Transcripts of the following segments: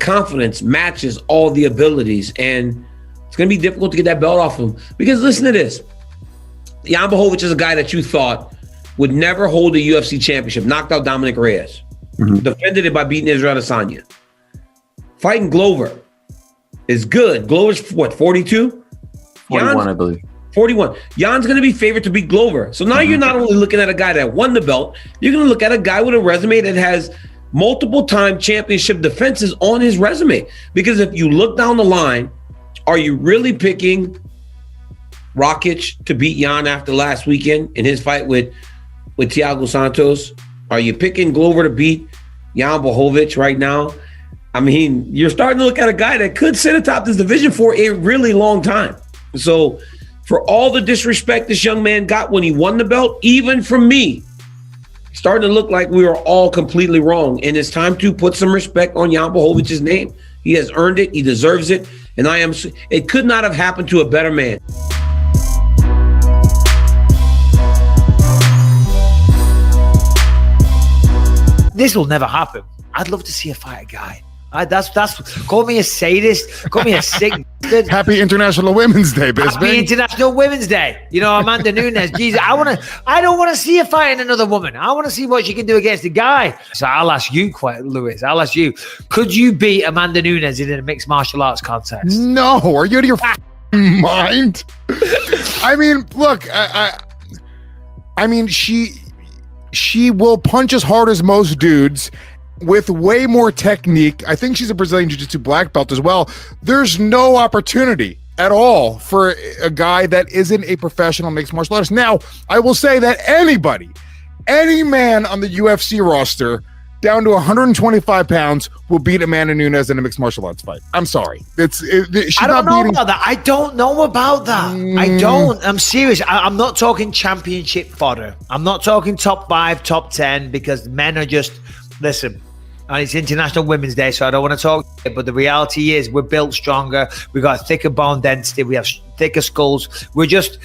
confidence matches all the abilities, and it's going to be difficult to get that belt off him. Because listen to this. Jan Blachowicz is a guy that you thought would never hold a UFC championship, knocked out Dominick Reyes, defended it by beating Israel Adesanya. Fighting Glover is good. Glover's what, 42? 41, I believe. 41. Jan's going to be favored to beat Glover. So now you're not only looking at a guy that won the belt, you're going to look at a guy with a resume that has multiple-time championship defenses on his resume. Because if you look down the line, are you really picking Rakic to beat Jan after last weekend in his fight with Thiago Santos? Are you picking Glover to beat Jan Blachowicz right now? I mean, you're starting to look at a guy that could sit atop this division for a really long time. So for all the disrespect this young man got when he won the belt, even from me, starting to look like we were all completely wrong. And it's time to put some respect on Jan Blachowicz' name. He has earned it. He deserves it. And it could not have happened to a better man. This will never happen. I'd love to see a fight a guy. That's call me a sadist, call me a sick bastard. Happy International Women's Day, Bisping. Happy International Women's Day. You know, Amanda Nunes. Jesus, I don't want to see her fighting another woman. I want to see what she can do against a guy. So I'll ask you, Lewis. I'll ask you: could you beat Amanda Nunes in a mixed martial arts contest? No, are you out of your mind? I mean, look, I mean, she will punch as hard as most dudes, with way more technique. I think she's a Brazilian Jiu-Jitsu black belt as well. There's no opportunity at all for a guy that isn't a professional mixed martial artist. Now, I will say that any man on the UFC roster down to 125 pounds will beat Amanda Nunes in a mixed martial arts fight. I'm sorry. I don't know about that. I don't know about that. I don't. I'm serious. I'm not talking championship fodder. I'm not talking top 5, top 10, because men are just, listen, and it's International Women's Day, so I don't want to talk, but the reality is we're built stronger. We've got thicker bone density. We have thicker skulls. We're just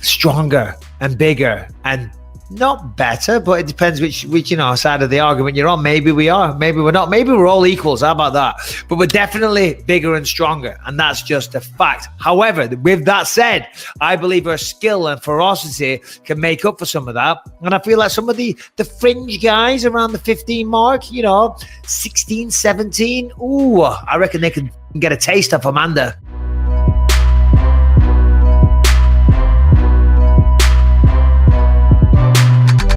stronger and bigger and not better, but it depends which side of the argument you're on. Maybe we are, maybe we're not. Maybe we're all equals. How about that? But we're definitely bigger and stronger, and that's just a fact. However, with that said, I believe our skill and ferocity can make up for some of that. And I feel like some of the fringe guys around the 15 mark, 16, 17, I reckon they can get a taste of Amanda.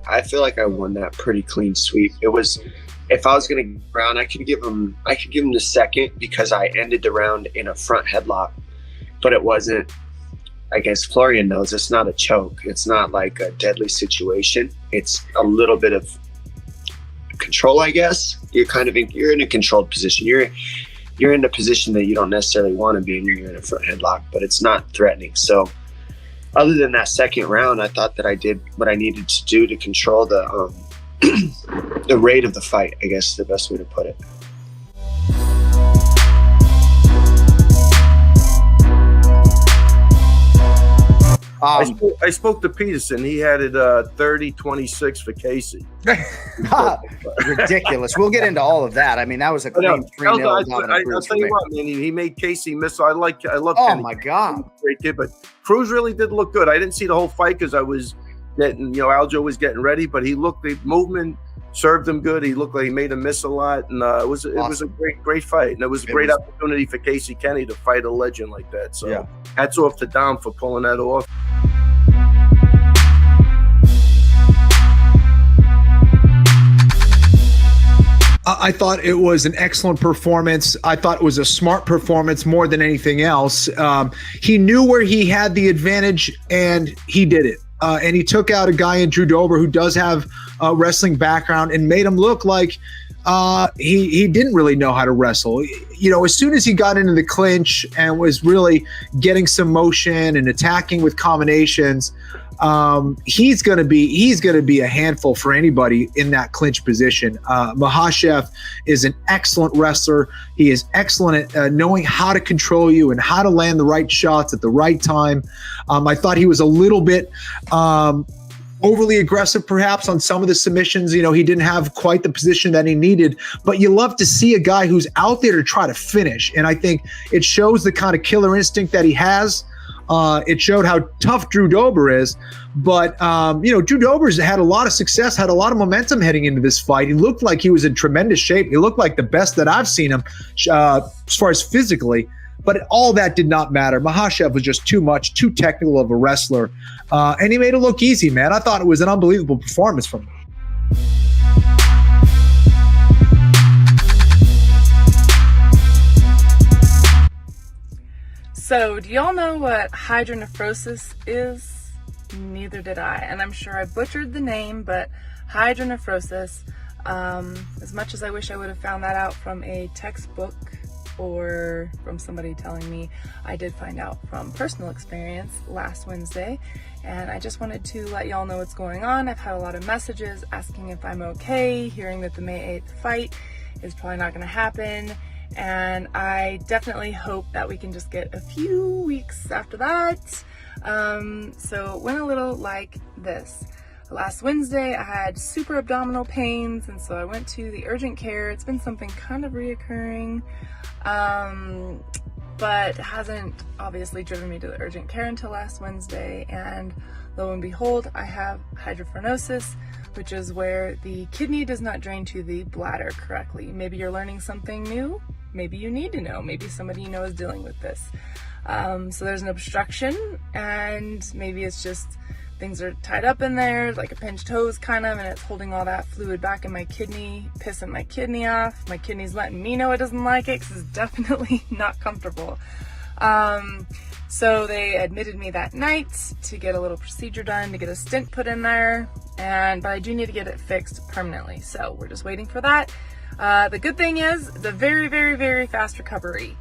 I feel like I won that pretty clean sweep. It was, if I was going to get around, I could give him the second because I ended the round in a front headlock, but it wasn't. I guess Florian knows it's not a choke. It's not like a deadly situation. It's a little bit of control, I guess. You're in a controlled position. You're in a position that you don't necessarily want to be in. You're in a front headlock, but it's not threatening. So, other than that second round, I thought that I did what I needed to do to control the the rate of the fight, I guess is the best way to put it. I spoke to Peterson. He had it 30-26 for Casey. Ridiculous. We'll get into all of that. I mean, that was a clean 3-0. I'll tell you what, man. He made Casey miss. I love Kenny. My God. Great kid, but Cruz really did look good. I didn't see the whole fight because I was getting, Aljo was getting ready, but the movement served him good. He looked like he made him miss a lot, and it was a great fight, and it was a great opportunity for Casey Kenney to fight a legend like that. So hats off to Dom for pulling that off. I thought it was an excellent performance. I thought it was a smart performance more than anything else. He knew where he had the advantage, and he did it. And he took out a guy in Drew Dober who does have a wrestling background and made him look like he didn't really know how to wrestle. As soon as he got into the clinch and was really getting some motion and attacking with combinations, he's going to be a handful for anybody in that clinch position. Makhachev is an excellent wrestler. He is excellent at knowing how to control you and how to land the right shots at the right time. I thought he was a little bit overly aggressive perhaps on some of the submissions. You know, he didn't have quite the position that he needed, but you love to see a guy who's out there to try to finish. And I think it shows the kind of killer instinct that he has. It showed how tough Drew Dober is, but Drew Dober's had a lot of success, had a lot of momentum heading into this fight. He looked like he was in tremendous shape. He looked like the best that I've seen him as far as physically, but all that did not matter. Makhachev was just too much, too technical of a wrestler, and he made it look easy, man. I thought it was an unbelievable performance from him. So, do y'all know what hydronephrosis is? Neither did I, and I'm sure I butchered the name, but hydronephrosis, as much as I wish I would have found that out from a textbook or from somebody telling me, I did find out from personal experience last Wednesday, and I just wanted to let y'all know what's going on. I've had a lot of messages asking if I'm okay, hearing that the May 8th fight is probably not going to happen, and I definitely hope that we can just get a few weeks after that. So it went a little like this. Last Wednesday I had super abdominal pains, and so I went to the urgent care. It's been something kind of reoccurring, but hasn't obviously driven me to the urgent care until last Wednesday, and lo and behold, I have hydronephrosis, which is where the kidney does not drain to the bladder correctly. Maybe you're learning something new. Maybe you need to know. Maybe somebody you know is dealing with this. So there's an obstruction, and maybe it's just things are tied up in there, like a pinched hose kind of, and it's holding all that fluid back in my kidney, pissing my kidney off. My kidney's letting me know it doesn't like it because it's definitely not comfortable. So they admitted me that night to get a little procedure done, to get a stent put in there, but I do need to get it fixed permanently. So we're just waiting for that. The good thing is the very, very, very fast recovery.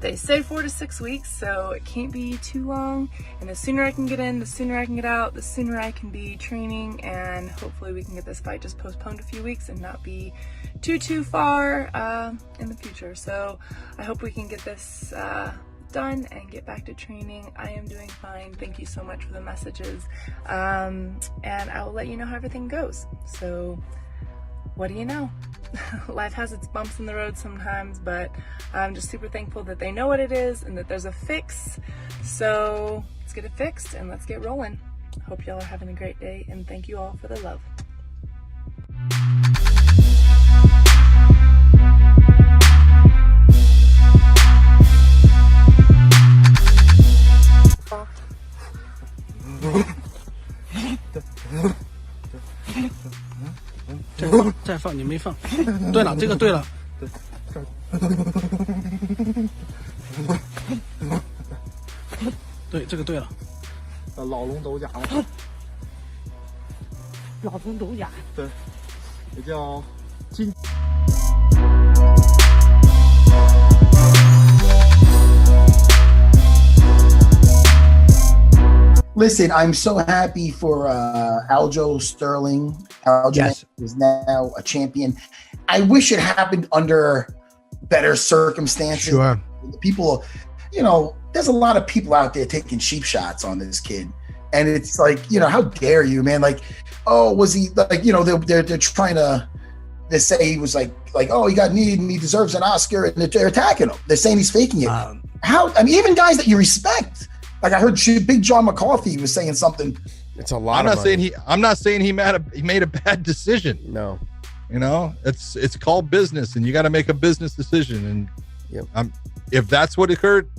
They say 4 to 6 weeks, so it can't be too long. And the sooner I can get in, the sooner I can get out, the sooner I can be training, and hopefully we can get this fight just postponed a few weeks and not be too far in the future. So I hope we can get this done and get back to training. I am doing fine. Thank you so much for the messages. And I will let you know how everything goes. So what do you know? Life has its bumps in the road sometimes, but I'm just super thankful that they know what it is and that there's a fix. So let's get it fixed and let's get rolling. Hope y'all are having a great day, and thank you all for the love.再放你没放，对了，这个对了，对，这个对了，老龙斗甲了，老龙斗甲，对，也叫金。Listen, I'm so happy for Aljo Sterling. Aljamain is now a champion. I wish it happened under better circumstances. Sure. People, there's a lot of people out there taking cheap shots on this kid. And it's like, how dare you, man? Like, oh, was he like, they're trying to say he was like, oh, he got kneed and he deserves an Oscar, and they're attacking him. They're saying he's faking it. Even guys that you respect. Like I heard Big John McCarthy was saying something. It's a lot. I'm not saying he made a bad decision. No. It's called business, and you got to make a business decision. And if that's what occurred,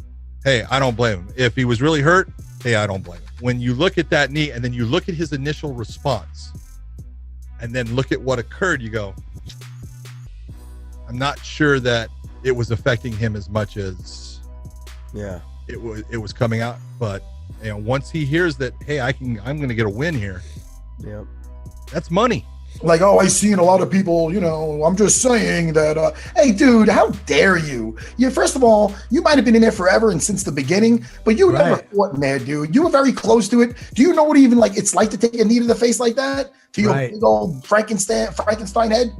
hey, I don't blame him. If he was really hurt, hey, I don't blame him. When you look at that knee and then you look at his initial response and then look at what occurred, you go, I'm not sure that it was affecting him as much as it was coming out. But once he hears that, hey, I'm going to get a win here. Yeah, that's money. Like, oh, I've seen a lot of people, I'm just saying that, hey, dude, how dare you? First of all, you might have been in there forever and since the beginning, but you never fought in there, dude. You were very close to it. Do you know what even it's like to take a knee to the face like that? To your big old Frankenstein head?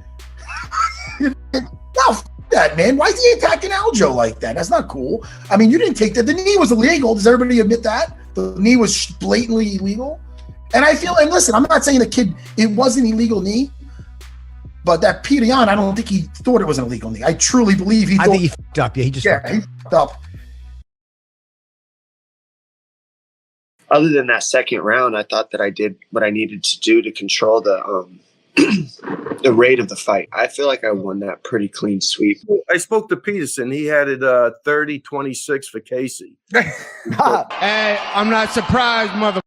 No, that, man. Why is he attacking Aljo like that? That's not cool. I mean, you didn't take that. The knee was illegal. Does everybody admit that? The knee was blatantly illegal. And I feel, and listen, I'm not saying the kid, it was an illegal knee, but that Petr Yan, I don't think he thought it was an illegal knee. I truly believe he thought. I think he fucked up. Yeah, he just he fucked up. Other than that second round, I thought that I did what I needed to do to control the the rate of the fight. I feel like I won that pretty clean sweep. I spoke to Peterson. He had it 30-26 for Casey. Hey, I'm not surprised, motherfuckers.